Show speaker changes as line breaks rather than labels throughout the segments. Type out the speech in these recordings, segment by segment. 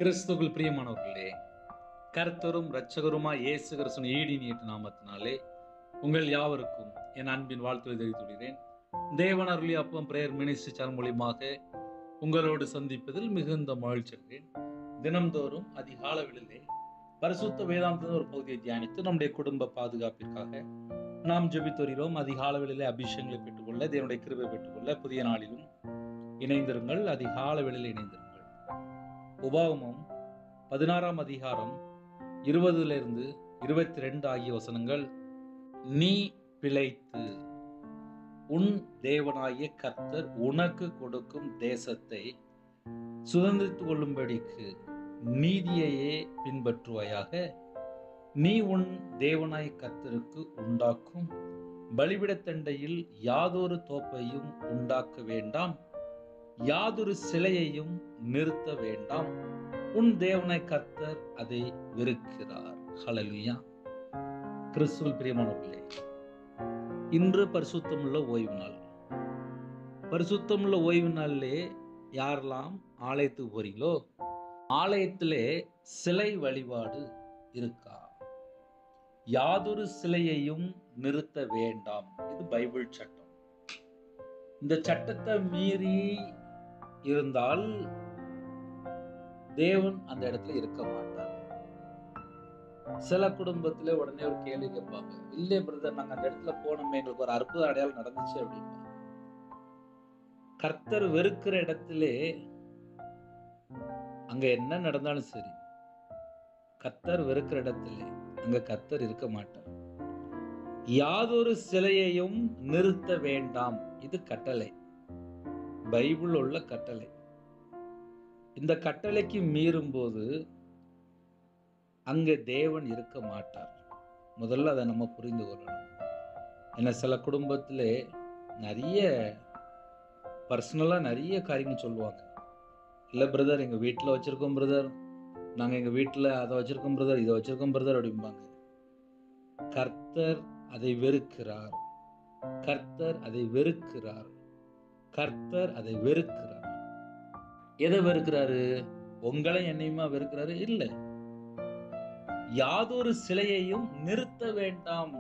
கிறிஸ்துவுக்குள் பிரியமானவர்களே, கர்த்தரும் இரட்சகருமாய் இயேசு கிறிஸ்துவின் ஈடினியேற்ற நாமத்தினாலே உங்கள் யாவருக்கும் என் அன்பின் வாழ்த்துவை தெரிவித்துள்ளேன். தேவன் அருளிய அப்பம் பிரேயர் மினிஸ்ட்ரி சேனல் மூலியமாக உங்களோடு சந்திப்பதில் மிகுந்த மகிழ்ச்சி அடைகிறேன். தினம்தோறும் அதிகால வேளையிலே பரிசுத்த வேதாந்தத்தின் ஒரு பகுதியை தியானித்து நம்முடைய குடும்ப பாதுகாப்பிற்காக நாம் ஜெபித்து வருகிறோம். அதிகால வேளையிலே அபிஷேகங்களை பெற்றுக்கொள்ள, தேவனுடைய கிருபை பெற்றுக்கொள்ள புதிய நாளிலும் இணைந்திருங்கள். அதிகால வேளையிலே இணைந்திருங்கள். உபாகமம் 16 அதிகாரம் 20 22 ஆகிய வசனங்கள். நீ பிழைத்து உன் தேவனாகிய கர்த்தர் உனக்கு கொடுக்கும் தேசத்தை சுதந்திரித்துக் கொள்ளும்படிக்கு நீதியையே பின்பற்றுவாயாக. நீ உன் தேவனாகிய கர்த்தருக்கு உண்டாக்கும் பலிபீடத்தண்டையில் யாதொரு தோப்பையும் உண்டாக்க வேண்டாம், யாதொரு சிலையையும் நிறுத்த வேண்டாம். உன் தேவனாகிய கர்த்தர் அதை வெறுக்கிறார். ஹல்லேலூயா. கிறிஸ்துவில் பிரியமானவர்களே, இன்று பரிசுத்தமுள்ள ஓய்வு நாள். பரிசுத்தமுள்ள ஓய்வு நாளிலே யாரெல்லாம் ஆலயத்துக்கு போறீங்களோ, ஆலயத்திலே சிலை வழிபாடு இருக்கா? யாதொரு சிலையையும் நிறுத்த வேண்டாம். இது பைபிள் சட்டம். இந்த சட்டத்தை மீறி இருந்தால் தேவன் அந்த இடத்துல இருக்க மாட்டார். சில குடும்பத்துல உடனே ஒரு கேள்வி கேட்பாங்க, இல்லையே பிரதர், நாங்க அந்த இடத்துல போனோமே, எங்களுக்கு ஒரு அற்புத அடையாளம் நடந்துச்சு அப்படின்னா. கர்த்தர் வெறுக்கிற இடத்திலே அங்க என்ன நடந்தாலும் சரி, கர்த்தர் வெறுக்கிற இடத்திலே அங்க கர்த்தர் இருக்க மாட்டார். யாதொரு சிலையையும் நிறுத்த வேண்டாம். இது கட்டளை, பைபிள் உள்ள கட்டளை. இந்த கட்டளைக்கு மீறும் போது அங்க தேவன் இருக்க மாட்டார். முதல்ல அதை நம்ம புரிந்து கொள்ளணும். ஏன்னா சில குடும்பத்திலே நிறைய பர்சனலா நிறைய காரியங்கள் சொல்லுவாங்க. இல்ல பிரதர், எங்க வீட்டுல வச்சிருக்கோம் பிரதர், நாங்க எங்க வீட்டுல அதை வச்சிருக்கோம் பிரதர், இதை வச்சிருக்கோம் பிரதர் அப்படிம்பாங்க. கர்த்தர் அதை வெறுக்கிறார். கர்த்தர் அதை வெறுக்கிறார். கர்த்தர் அதை வெறுக்கிறார். எதை வெறுக்கிறாரு? உங்களை என்னையுமா வெறுக்கிறாரு? இல்ல. யாதொரு சிலையையும் நிறுத்த வேண்டாம்.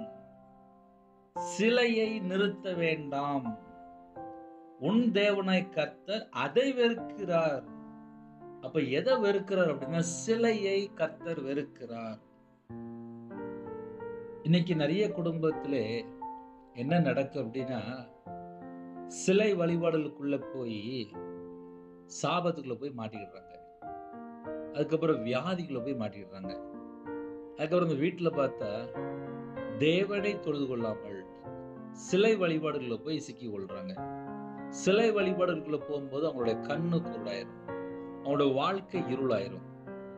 சிலையை நிறுத்த வேண்டாம். உன் தேவனாய் கர்த்தர் அதை வெறுக்கிறார். அப்ப எதை வெறுக்கிறார் அப்படின்னா, சிலையை கர்த்தர் வெறுக்கிறார். இன்னைக்கு நிறைய குடும்பத்திலே என்ன நடக்கு அப்படின்னா, சிலை வழிபாடுகளுக்குள்ள போய் சாபத்துக்குள்ள போய் மாட்டிக்கிடுறாங்க. அதுக்கப்புறம் வியாதிக்குள்ள போய் மாட்டிக்கிடுறாங்க. அதுக்கப்புறம் இந்த வீட்டுல பார்த்தா தேவனை தொழுது கொள்ளாமல் சிலை வழிபாடுகளை போய் சிக்கி கொள்றாங்க. சிலை வழிபாடுகளுக்குள்ள போகும்போது அவங்களுடைய கண்ணு குருடாயிரும், அவங்களோட வாழ்க்கை இருளாயிரும்,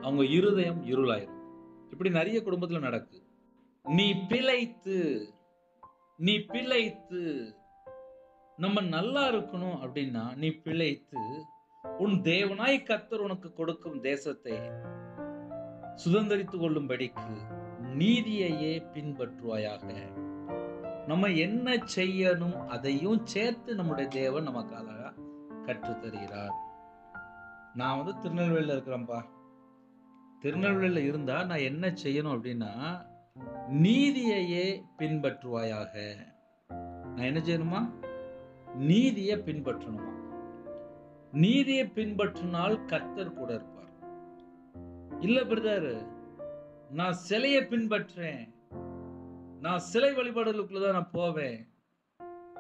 அவங்க இருதயம் இருளாயிரும். இப்படி நிறைய குடும்பத்துல நடக்கு. நீ பிழைத்து, நீ பிழைத்து, நம்ம நல்லா இருக்கணும் அப்படின்னா நீ பிழைத்து உன் தேவனாய் கர்த்தர் உனக்கு கொடுக்கும் தேசத்தை சுதந்திரித்துக் கொள்ளும்படிக்கு நீதியையே பின்பற்றுவாயாக. நம்ம என்ன செய்யணும் அதையும் சேர்த்து நம்முடைய தேவன் நமக்கு அழகா கற்றுத் தருகிறார். நான் திருநெல்வேலியில இருக்கிறேன்ப்பா. திருநெல்வேலியில இருந்தா நான் என்ன செய்யணும் அப்படின்னா, நீதியையே பின்பற்றுவாயாக. நான் என்ன செய்யணுமா? நீதியை பின்பற்றணுமா? நீதியை பின்பற்றினால் கர்த்தர் கூட இருப்பார். இல்ல பிரதர், நான் சிலையை பின்பற்றேன், நான் சிலை வழிபாடுகளுக்குள்ளதான் நான் போவேன்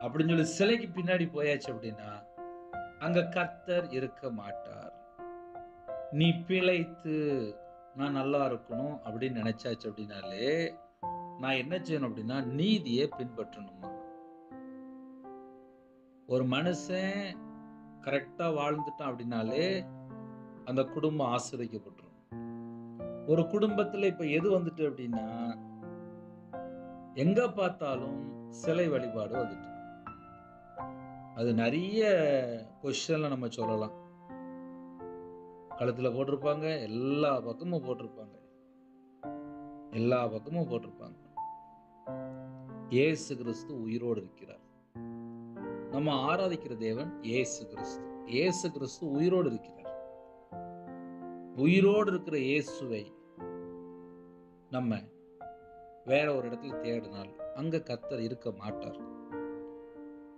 அப்படின்னு சொல்லி சிலைக்கு பின்னாடி போயாச்சு அப்படின்னா அங்க கர்த்தர் இருக்க மாட்டார். நீ பிழைத்து நான் நல்லா இருக்கணும் அப்படின்னு நினைச்சாச்சு அப்படின்னாலே நான் என்ன செய்யணும் அப்படின்னா, நீதியை பின்பற்றணுமா? ஒரு மனுஷன் கரெக்டா வாழ்ந்துட்டான் அப்படின்னாலே அந்த குடும்பம் ஆசீர்வதிக்கப்பட்டுரும். ஒரு குடும்பத்துல இப்ப எது வந்துட்டு அப்படின்னா, எங்க பார்த்தாலும் சிலை வழிபாடு வந்துட்டு. அது நிறைய பொசிஷன்ல நம்ம சொல்லலாம். கழுத்துல போட்டிருப்பாங்க, எல்லா பக்கமும் போட்டிருப்பாங்க, எல்லா பக்கமும் போட்டிருப்பாங்க. இயேசு கிறிஸ்து உயிரோடு இருக்கிறார். நம்ம ஆராதிக்கிற தேவன் இயேசு கிறிஸ்து. இயேசு கிறிஸ்து உயிரோடு இருக்கிறார். உயிரோடு இருக்கிற இயேசுவை நம்ம வேற ஒரு இடத்துல தேடினால் அங்க கர்த்தர் இருக்க மாட்டார்.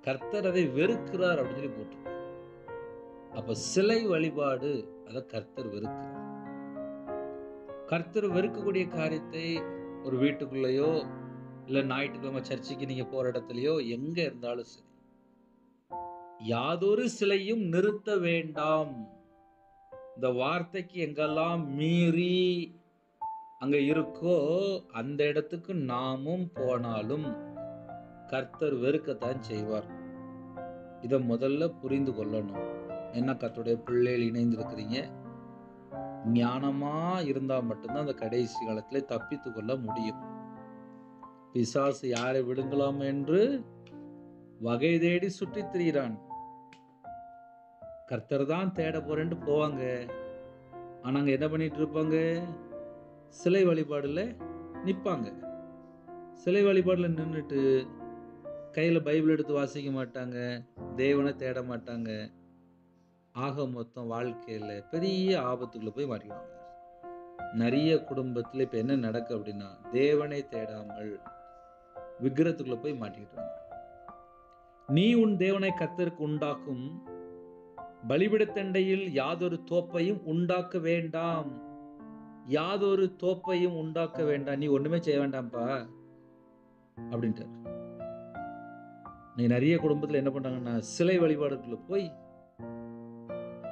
கர்த்தர் அதை வெறுக்கிறார் அப்படின்னு சொல்லி போட்டிருக்கு. அப்ப சிலை வழிபாடு அதை கர்த்தர் வெறுக்கிறார். கர்த்தர் வெறுக்கக்கூடிய காரியத்தை ஒரு வீட்டுக்குள்ளேயோ இல்ல ஞாயிற்றுக்கிழமை சர்ச்சைக்கு நீங்க போற இடத்துலயோ எங்க இருந்தாலும் சரி, யாதொரு சிலையும் நிறுத்த வேண்டாம். இந்த வார்த்தைக்கு எங்கெல்லாம் மீறி அங்க இருக்கோ அந்த இடத்துக்கு நாமும் போனாலும் கர்த்தர் வெறுக்கத்தான் செய்வார். இதை முதல்ல புரிந்து கொள்ளணும். என்ன, கர்த்தருடைய பிள்ளைகள் இணைந்திருக்கிறீங்க, ஞானமா இருந்தா மட்டும்தான் அந்த கடைசி காலத்திலே தப்பித்து கொள்ள முடியும். பிசாசு யாரை விடுங்கலாம் என்று வகை தேடி சுற்றி திரிகிறான். கர்த்தர் தான் தேட போறேன்னு போவாங்க. ஆனா அங்க என்ன பண்ணிட்டு இருப்பாங்க? சிலை வழிபாடுல நிப்பாங்க. சிலை வழிபாடுல நின்றுட்டு கையில பைபிள் எடுத்து வாசிக்க மாட்டாங்க, தேவனை தேட மாட்டாங்க. ஆக மொத்தம் வாழ்க்கையில பெரிய ஆபத்துக்குள்ள போய் மாட்டிடுவாங்க. நிறைய குடும்பத்துல இப்ப என்ன நடக்கு அப்படின்னா, தேவனை தேடாமல் விக்கிரத்துக்குள்ள போய் மாட்டிக்கிட்டாங்க. நீ உன் தேவனை கர்த்தருக்கு உண்டாக்கும் பலிபீடத்தண்டையில் யாதொரு தோப்பையும் உண்டாக்க வேண்டாம். யாதொரு தோப்பையும் உண்டாக்க வேண்டாம், நீ ஒண்ணுமே செய்ய வேண்டாம்ப்பா அப்படின்ட்டார். நீ நிறைய குடும்பத்துல என்ன பண்றாங்கன்னா, சிலை வழிபாடுக்குள்ள போய்,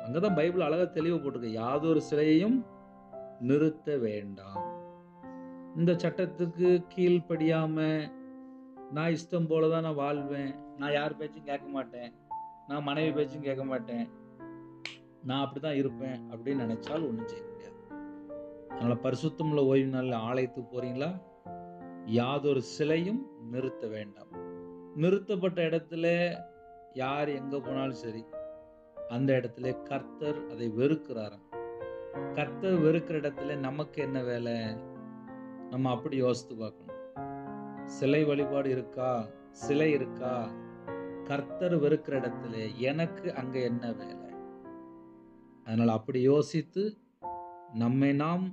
அங்கதான் பைபிள் அழகா தெளிவு போட்டிருக்கு, யாதொரு சிலையையும் நிறுத்த வேண்டாம். இந்த சட்டத்துக்கு கீழ்ப்படியாம நான் இஷ்டம் போலதான் நான் வாழ்வேன், நான் யார் பேச்சும் கேட்க மாட்டேன், நான் மனைவி பேச்சும் கேட்க மாட்டேன், நான் அப்படிதான் இருப்பேன் அப்படின்னு நினைச்சால் ஒண்ணும் செய்ய முடியாது. அதனால பரிசுத்தமுள்ள ஓய்வு நாள்ல ஆலயத்துக்கு போறீங்களா, யாதொரு சிலையும் நிறுத்த வேண்டாம். நிறுத்தப்பட்ட இடத்துல யார் எங்க போனாலும் சரி, அந்த இடத்துல கர்த்தர் அதை வெறுக்கிறாராம். கர்த்தர் வெறுக்கிற இடத்துல நமக்கு என்ன வேலை? நம்ம அப்படி யோசித்து பார்க்கணும். சிலை வழிபாடு இருக்கா, சிலை இருக்கா, கர்த்தர் வெறுக்கிற இடத்துல எனக்கு அங்க என்ன வேலை? அதனால அப்படி யோசித்து நம்மை நாம்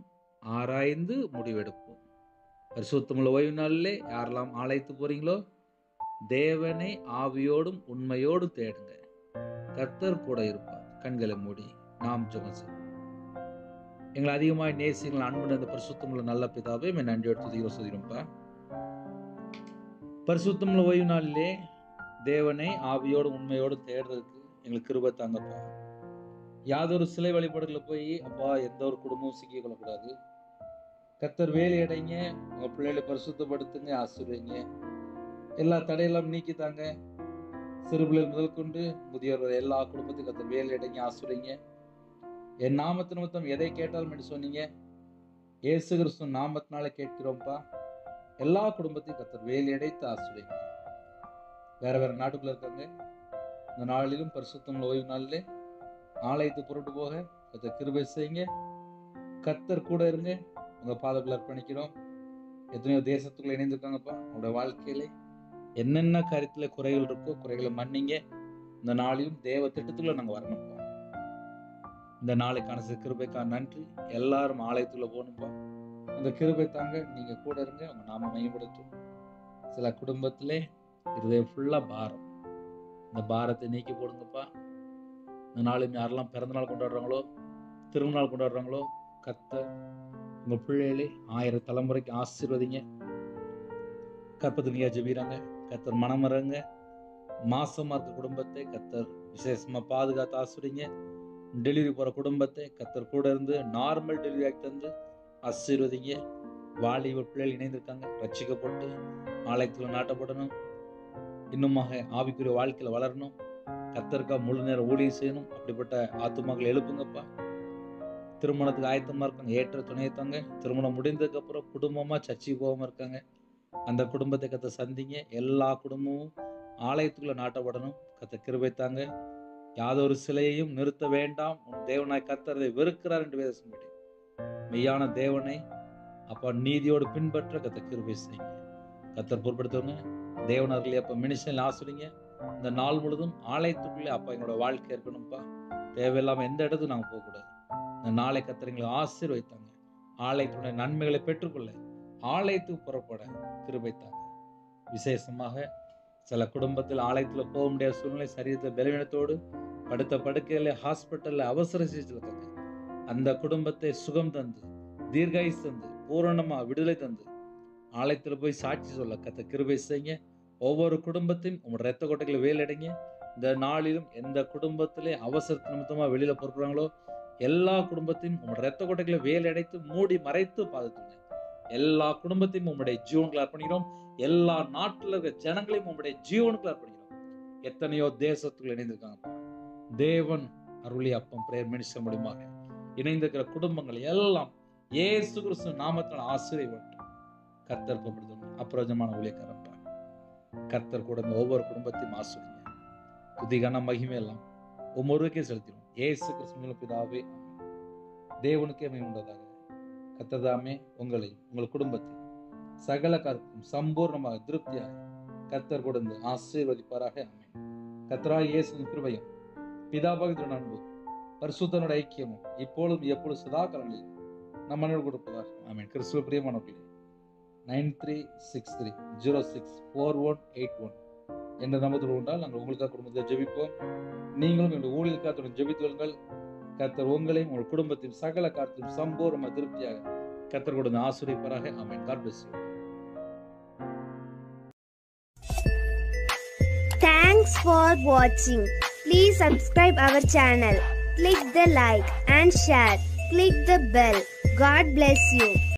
ஆராய்ந்து முடிவெடுப்போம். பரிசுத்தமுள்ள ஓய்வு நாளிலே யாரெல்லாம் ஆலயத்து போறீங்களோ, தேவனை ஆவியோடும் உண்மையோடும் தேடுங்க. கர்த்தர் கூட இருப்பார். கண்களை மூடி நாம் ஜெபம் செய்வோம். எங்களை அதிகமாய் நேசிங்கள் அன்பு அந்த பரிசுத்தமுள்ள நல்ல பிதாவே, நன்றியோடு துதிக்கிறோம்ப்பா. பரிசுத்தமுள்ள ஓய்வு நாளிலே தேவனை ஆவியோடும் உண்மையோடும் தேடுறதுக்கு எங்களுக்கு கிருபை தாங்கப்பா. யாதொரு சிலை வழிபாடுகளை போய் அப்பா எந்த ஒரு குடும்பமும் சிக்கிக் கொள்ளக்கூடாது. கர்த்தர் வேலை அடைங்க, உங்க பிள்ளைகளை பரிசுத்தப்படுத்துங்க, ஆசீர்வதிங்க. எல்லா தடையெல்லாம் நீக்கித்தாங்க. சிறு பிள்ளைகள் முதல் கொண்டு முதியோர் எல்லா குடும்பத்துக்கும் கர்த்தர் வேலை அடைங்க, ஆசீர்வதிங்க. என் நாமத்து நிமித்தம் எதை கேட்டாலும் என்று சொன்னீங்க, இயேசு கிறிஸ்து நாமத்தினால கேட்கிறோம்ப்பா. எல்லா குடும்பத்தையும் கர்த்தர் வேலை அடைத்து ஆசீர்வதிங்க. வேற வேற நாட்டுக்குள்ள இருக்காங்க, இந்த நாளிலும் பரிசுத்தமுள்ள ஓய்வு நாளிலே ஆலயத்துக்கு புறப்பட்டு போக கர்த்தர் கிருபை செய்யுங்க. கர்த்தர் கூட இருங்க. உங்க பாதத்தில் அர்ப்பணிக்கிறோம். எத்தனையோ தேசத்துக்குள்ள இணைந்திருக்காங்கப்பா. உங்களோட வாழ்க்கையில என்னென்ன காரியத்துல குறைகள் இருக்கோ குறைகளை மன்னிங்க. இந்த நாளிலும் தேவ திட்டத்துக்குள்ள நாங்க வரணும்ப்பா. இந்த நாளைக்கான கிருபைக்கான நன்றி. எல்லாரும் ஆலயத்துக்குள்ள போகணும்ப்பா. அந்த கிருபை தாங்க, நீங்க கூட இருங்க, உங்க நாம மையப்படுத்தும். சில குடும்பத்திலே இருதயம் ஃபுல்லா பாரம், இந்த பாரத்தை நீக்கி போடுங்கப்பா. இந்த நாளும் யாரெல்லாம் பிறந்த நாள் கொண்டாடுறாங்களோ, திருமண நாள் கொண்டாடுறாங்களோ, கர்த்தர் உங்க பிள்ளைகளை 1000 தலைமுறைக்கு ஆசீர்வதிங்க. கற்பத்தினியா ஜெபிறாங்க, கர்த்தர் மனமறங்க. மாசமா இருக்க குடும்பத்தை கர்த்தர் விசேஷமா பாதுகாத்து ஆசீர்வதிங்க. டெலிவரி போற குடும்பத்தை கர்த்தர் கூட இருந்து நார்மல் டெலிவரி ஆக்கி தந்து ஆசீர்வதிங்க. வாலிப பிள்ளைகள் இணைந்திருக்காங்க, ரட்சிக்கப்பட்டு ஆலயத்தில் நாட்டப்படணும், இன்னுமாக ஆவிக்குரிய வாழ்க்கையில வளரணும், கர்த்தருக்கா முழு நேரம் ஊழியம் செய்யணும். அப்படிப்பட்ட ஆத்துமாக்களை எழுப்புங்கப்பா. திருமணத்துக்கு ஆயத்தமா இருக்காங்க, ஏற்ற துணையை தாங்க. திருமணம் முடிந்ததுக்கு அப்புறம் குடும்பமா சர்ச்சைக்கு போகாம இருக்காங்க, அந்த குடும்பத்தை கர்த்தர் சந்திங்க. எல்லா குடும்பமும் ஆலயத்துக்குள்ள நாட்டப்படணும், கர்த்தர் கிருபை தாங்க. யாதொரு சிலையையும் நிறுத்த வேண்டாம், உன் தேவனாய் கர்த்தர் அதை வெறுக்கிறார் என்று வேதம் சொல்லுது. மெய்யான தேவனை அப்பா நீதியோடு பின்பற்ற கர்த்தர் கிருபை செய்யுங்க. கர்த்தர் பொறுப்படுத்துவங்க. தேவனர்களே அப்ப மினிஷன் ஆசிரிங்க. இந்த நாள் முழுதும் ஆலயத்துக்குள்ளே அப்பா எங்களோட வாழ்க்கை இருக்கணும்ப்பா. தேவையில்லாம எந்த இடத்துக்கு நாங்கள் போகக்கூடாது. இந்த இந்த நாளை கர்த்தர் எங்களை ஆசீர்வதித்தாங்க. ஆலயத்துடைய நன்மைகளை பெற்றுக்கொள்ள ஆலயத்துக்கு புறப்பட கிருபை தாங்க. விசேஷமாக சில குடும்பத்தில் ஆலயத்தில் போக முடியாத சூழ்நிலை, சரீரத்தில் பலவீனத்தோடு படுத்த படுக்கையில ஹாஸ்பிட்டல்ல அவசர சிகிச்சை இருக்காங்க. அந்த குடும்பத்தை சுகம் தந்து தீர்காயுசு தந்து பூரணமா விடுதலை தந்து ஆலயத்தில் போய் சாட்சி சொல்ல கர்த்தர் கிருபை செய்யுங்க. ஒவ்வொரு குடும்பத்தையும் உங்களோட ரத்த கொட்டைகளை வேலடைங்க. இந்த நாளிலும் எந்த குடும்பத்திலே அவசர நிமித்தமா வெளியில பொறுப்புறாங்களோ எல்லா குடும்பத்தையும் உங்களோட ரத்த கொட்டைகளை வேலடைத்து மூடி மறைத்து பாதுகாத்துங்க. எல்லா குடும்பத்தையும் உங்களுடைய ஜீவனுக்குள்ள அர்ப்பணிக்கிறோம். எல்லா நாட்டில் இருக்க ஜனங்களையும் உங்களுடைய ஜீவனுக்குள்ள அர்ப்பணிக்கிறோம். எத்தனையோ தேசத்துக்குள்ள இணைந்திருக்காங்க. தேவன் அருளி அப்பம் பிரேயர் மினிஸ்டர் மூலமாக இணைந்திருக்கிற குடும்பங்கள் எல்லாம் இயேசு கிறிஸ்து நாமத்தினால் ஆசீர்வதிக்கப்பட்டு கர்த்தர் பயன்படுத்தணும். அப்பிரயோஜனமான ஊழியக்காரப்பா, கர்த்தர் கூட ஒவ்வொரு குடும்பத்தையும் ஆசீர்வதிங்க. துதிகான மகிமை எல்லாம் ஒவ்வொருவருக்கே செலுத்திடும். இயேசு கிறிஸ்து பிதாவே, தேவனுக்கே மகிமை உண்டதாக. கர்த்தர்தாமே உங்களை உங்கள் குடும்பத்தை சகல காரியத்திலும் சம்பூர்ணமாக திருப்தியாக கர்த்தர் கொடுத்து ஆசீர்வதிப்பாராக. ஆமென். கர்த்தராகிய இயேசுவின் கிருபையும் பிதாபாகிய அன்பும் பரிசுத்தனுடைய ஐக்கியமும் இப்பொழுதும் எப்பொழுதும் சதா காலங்களில் நம்ம மனதில் கொடுப்பதாக. ஆமென். கிறிஸ்துவ பிரியமானவர்களே, 9363064181 என்ற நம்பத்தில் உண்டால் நாங்கள் உங்களுக்காக குடும்பத்தை ஜெபிப்போம். நீங்களும் எங்கள் ஊழியர்களுக்காக ஜெபித்துள்ளுங்கள். கர்த்தர் உங்களையும் உங்கள் குடும்பத்தையும் சகல காரியத்திலும் சம்பூர்ணமாக திருப்தியாக கர்த்தர் கொடுத்து ஆசீர்வதிப்பாராக. ஆமென். God bless you.
Thanks for watching. Please subscribe our channel. Click the like and share. Click the bell. God bless you.